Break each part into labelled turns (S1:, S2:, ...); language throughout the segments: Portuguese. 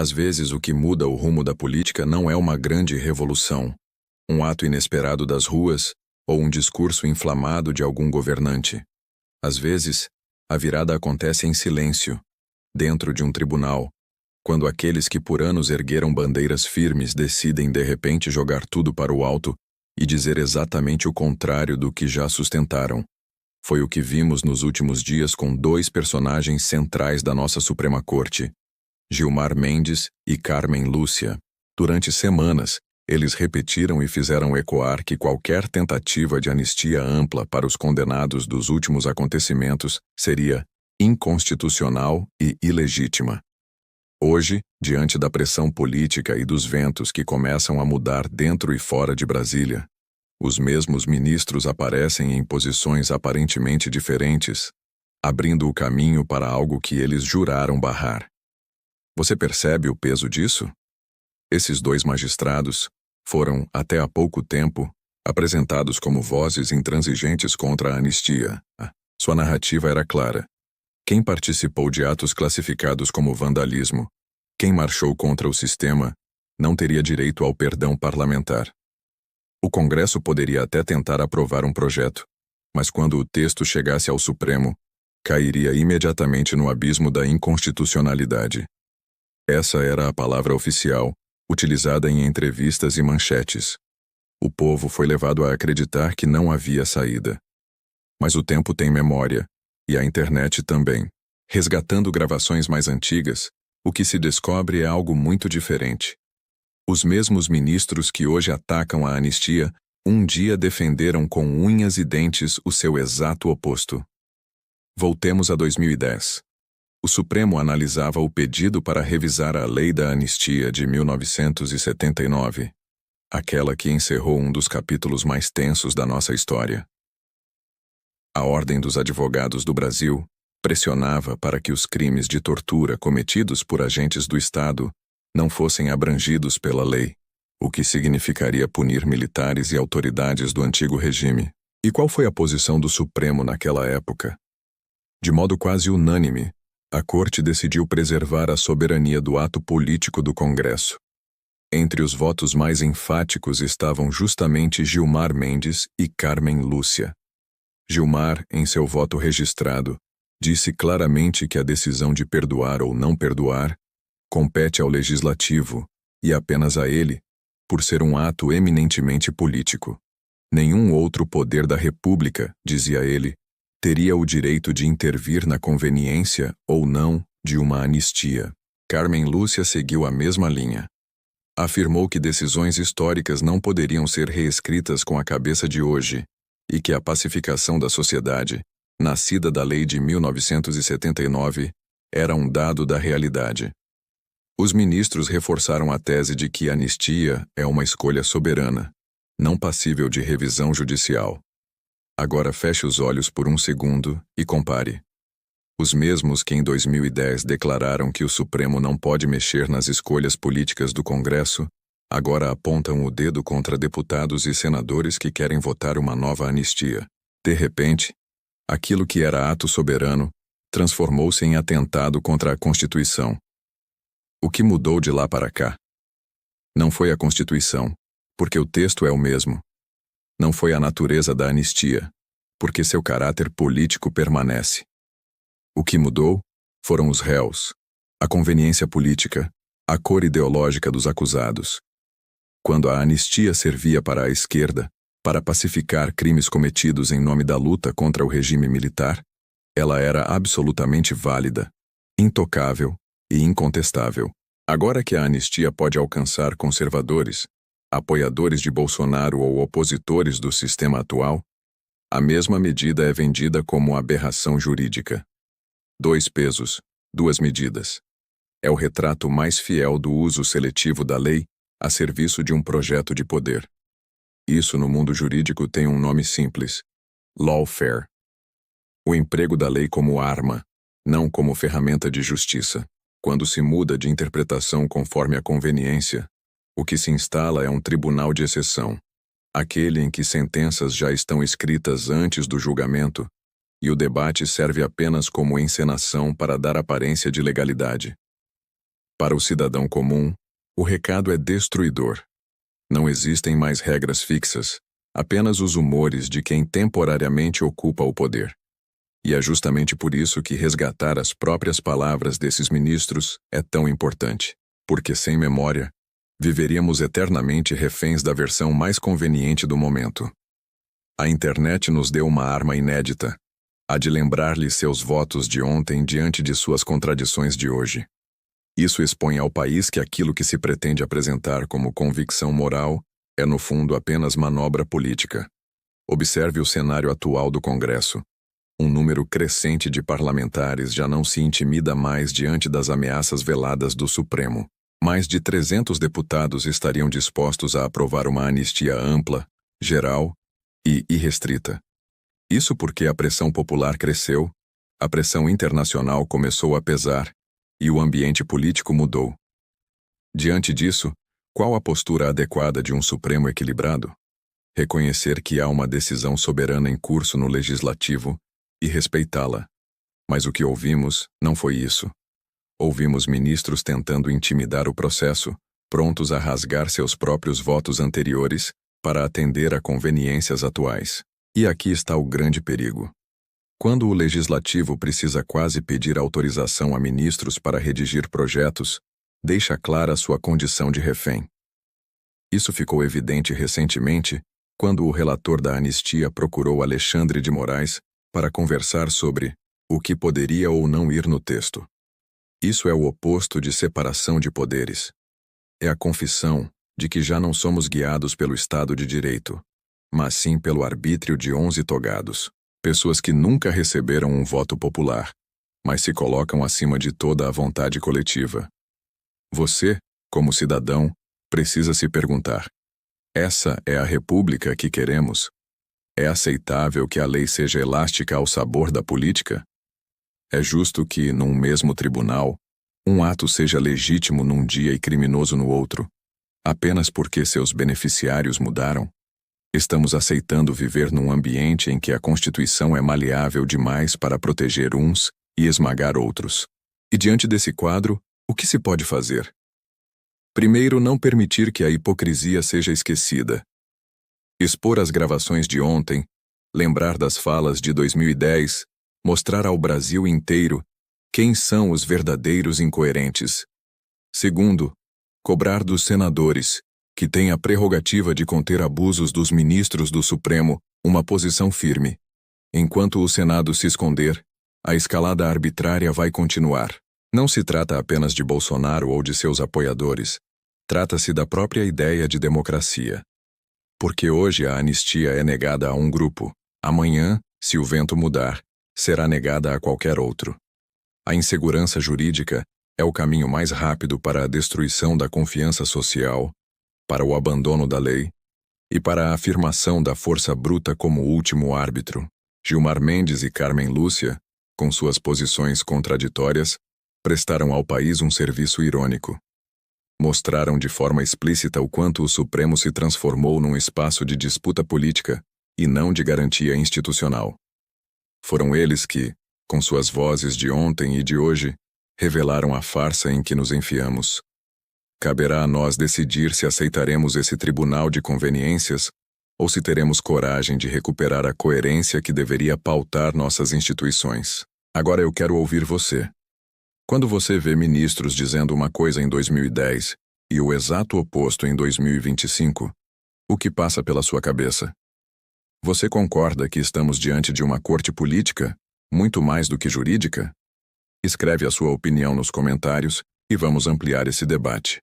S1: Às vezes, o que muda o rumo da política não é uma grande revolução, um ato inesperado das ruas ou um discurso inflamado de algum governante. Às vezes, a virada acontece em silêncio, dentro de um tribunal, quando aqueles que por anos ergueram bandeiras firmes decidem de repente jogar tudo para o alto e dizer exatamente o contrário do que já sustentaram. Foi o que vimos nos últimos dias com dois personagens centrais da nossa Suprema Corte, Gilmar Mendes e Carmen Lúcia. Durante semanas, eles repetiram e fizeram ecoar que qualquer tentativa de anistia ampla para os condenados dos últimos acontecimentos seria inconstitucional e ilegítima. Hoje, diante da pressão política e dos ventos que começam a mudar dentro e fora de Brasília, os mesmos ministros aparecem em posições aparentemente diferentes, abrindo o caminho para algo que eles juraram barrar. Você percebe o peso disso? Esses dois magistrados foram, até há pouco tempo, apresentados como vozes intransigentes contra a anistia. Sua narrativa era clara. Quem participou de atos classificados como vandalismo, quem marchou contra o sistema, não teria direito ao perdão parlamentar. O Congresso poderia até tentar aprovar um projeto, mas quando o texto chegasse ao Supremo, cairia imediatamente no abismo da inconstitucionalidade. Essa era a palavra oficial, utilizada em entrevistas e manchetes. O povo foi levado a acreditar que não havia saída. Mas o tempo tem memória, e a internet também. Resgatando gravações mais antigas, o que se descobre é algo muito diferente. Os mesmos ministros que hoje atacam a anistia, um dia defenderam com unhas e dentes o seu exato oposto. Voltemos a 2010. O Supremo analisava o pedido para revisar a Lei da Anistia de 1979, aquela que encerrou um dos capítulos mais tensos da nossa história. A Ordem dos Advogados do Brasil pressionava para que os crimes de tortura cometidos por agentes do Estado não fossem abrangidos pela lei, o que significaria punir militares e autoridades do antigo regime. E qual foi a posição do Supremo naquela época? De modo quase unânime, a Corte decidiu preservar a soberania do ato político do Congresso. Entre os votos mais enfáticos estavam justamente Gilmar Mendes e Carmen Lúcia. Gilmar, em seu voto registrado, disse claramente que a decisão de perdoar ou não perdoar compete ao Legislativo, e apenas a ele, por ser um ato eminentemente político. Nenhum outro poder da República, dizia ele, teria o direito de intervir na conveniência ou não de uma anistia. Carmen Lúcia seguiu a mesma linha. Afirmou que decisões históricas não poderiam ser reescritas com a cabeça de hoje e que a pacificação da sociedade, nascida da Lei de 1979, era um dado da realidade. Os ministros reforçaram a tese de que a anistia é uma escolha soberana, não passível de revisão judicial. Agora feche os olhos por um segundo e compare. Os mesmos que em 2010 declararam que o Supremo não pode mexer nas escolhas políticas do Congresso, agora apontam o dedo contra deputados e senadores que querem votar uma nova anistia. De repente, aquilo que era ato soberano transformou-se em atentado contra a Constituição. O que mudou de lá para cá? Não foi a Constituição, porque o texto é o mesmo. Não foi a natureza da anistia, porque seu caráter político permanece. O que mudou foram os réus, a conveniência política, a cor ideológica dos acusados. Quando a anistia servia para a esquerda, para pacificar crimes cometidos em nome da luta contra o regime militar, ela era absolutamente válida, intocável e incontestável. Agora que a anistia pode alcançar conservadores, apoiadores de Bolsonaro ou opositores do sistema atual, a mesma medida é vendida como aberração jurídica. 2 pesos, 2 medidas. É o retrato mais fiel do uso seletivo da lei a serviço de um projeto de poder. Isso no mundo jurídico tem um nome simples: lawfare. O emprego da lei como arma, não como ferramenta de justiça. Quando se muda de interpretação conforme a conveniência, o que se instala é um tribunal de exceção, aquele em que sentenças já estão escritas antes do julgamento, e o debate serve apenas como encenação para dar aparência de legalidade. Para o cidadão comum, o recado é destruidor. Não existem mais regras fixas, apenas os humores de quem temporariamente ocupa o poder. E é justamente por isso que resgatar as próprias palavras desses ministros é tão importante, porque sem memória, viveríamos eternamente reféns da versão mais conveniente do momento. A internet nos deu uma arma inédita, a de lembrar-lhe seus votos de ontem diante de suas contradições de hoje. Isso expõe ao país que aquilo que se pretende apresentar como convicção moral é, no fundo, apenas manobra política. Observe o cenário atual do Congresso. Um número crescente de parlamentares já não se intimida mais diante das ameaças veladas do Supremo. Mais de 300 deputados estariam dispostos a aprovar uma anistia ampla, geral e irrestrita. Isso porque a pressão popular cresceu, a pressão internacional começou a pesar e o ambiente político mudou. Diante disso, qual a postura adequada de um Supremo equilibrado? Reconhecer que há uma decisão soberana em curso no Legislativo e respeitá-la. Mas o que ouvimos não foi isso. Ouvimos ministros tentando intimidar o processo, prontos a rasgar seus próprios votos anteriores para atender a conveniências atuais. E aqui está o grande perigo. Quando o Legislativo precisa quase pedir autorização a ministros para redigir projetos, deixa clara sua condição de refém. Isso ficou evidente recentemente, quando o relator da anistia procurou Alexandre de Moraes para conversar sobre o que poderia ou não ir no texto. Isso é o oposto de separação de poderes. É a confissão de que já não somos guiados pelo Estado de Direito, mas sim pelo arbítrio de 11 togados, pessoas que nunca receberam um voto popular, mas se colocam acima de toda a vontade coletiva. Você, como cidadão, precisa se perguntar: essa é a república que queremos? É aceitável que a lei seja elástica ao sabor da política? É justo que, num mesmo tribunal, um ato seja legítimo num dia e criminoso no outro, apenas porque seus beneficiários mudaram? Estamos aceitando viver num ambiente em que a Constituição é maleável demais para proteger uns e esmagar outros. E diante desse quadro, o que se pode fazer? Primeiro, não permitir que a hipocrisia seja esquecida. Expor as gravações de ontem, lembrar das falas de 2010, mostrar ao Brasil inteiro quem são os verdadeiros incoerentes. Segundo, cobrar dos senadores, que têm a prerrogativa de conter abusos dos ministros do Supremo, uma posição firme. Enquanto o Senado se esconder, a escalada arbitrária vai continuar. Não se trata apenas de Bolsonaro ou de seus apoiadores. Trata-se da própria ideia de democracia. Porque hoje a anistia é negada a um grupo, amanhã, se o vento mudar, será negada a qualquer outro. A insegurança jurídica é o caminho mais rápido para a destruição da confiança social, para o abandono da lei e para a afirmação da força bruta como último árbitro. Gilmar Mendes e Carmen Lúcia, com suas posições contraditórias, prestaram ao país um serviço irônico. Mostraram de forma explícita o quanto o Supremo se transformou num espaço de disputa política e não de garantia institucional. Foram eles que, com suas vozes de ontem e de hoje, revelaram a farsa em que nos enfiamos. Caberá a nós decidir se aceitaremos esse tribunal de conveniências ou se teremos coragem de recuperar a coerência que deveria pautar nossas instituições. Agora eu quero ouvir você. Quando você vê ministros dizendo uma coisa em 2010 e o exato oposto em 2025, o que passa pela sua cabeça? Você concorda que estamos diante de uma corte política, muito mais do que jurídica? Escreve a sua opinião nos comentários e vamos ampliar esse debate.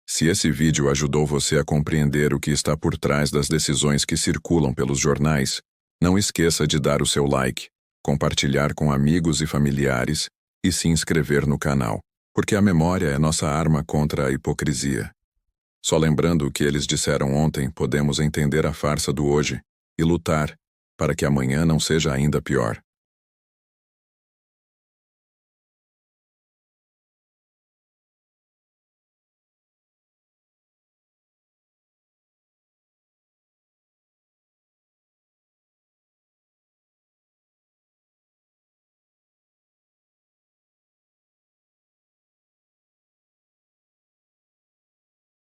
S1: Se esse vídeo ajudou você a compreender o que está por trás das decisões que circulam pelos jornais, não esqueça de dar o seu like, compartilhar com amigos e familiares e se inscrever no canal, porque a memória é nossa arma contra a hipocrisia. Só lembrando o que eles disseram ontem, podemos entender a farsa do hoje e lutar para que amanhã não seja ainda pior.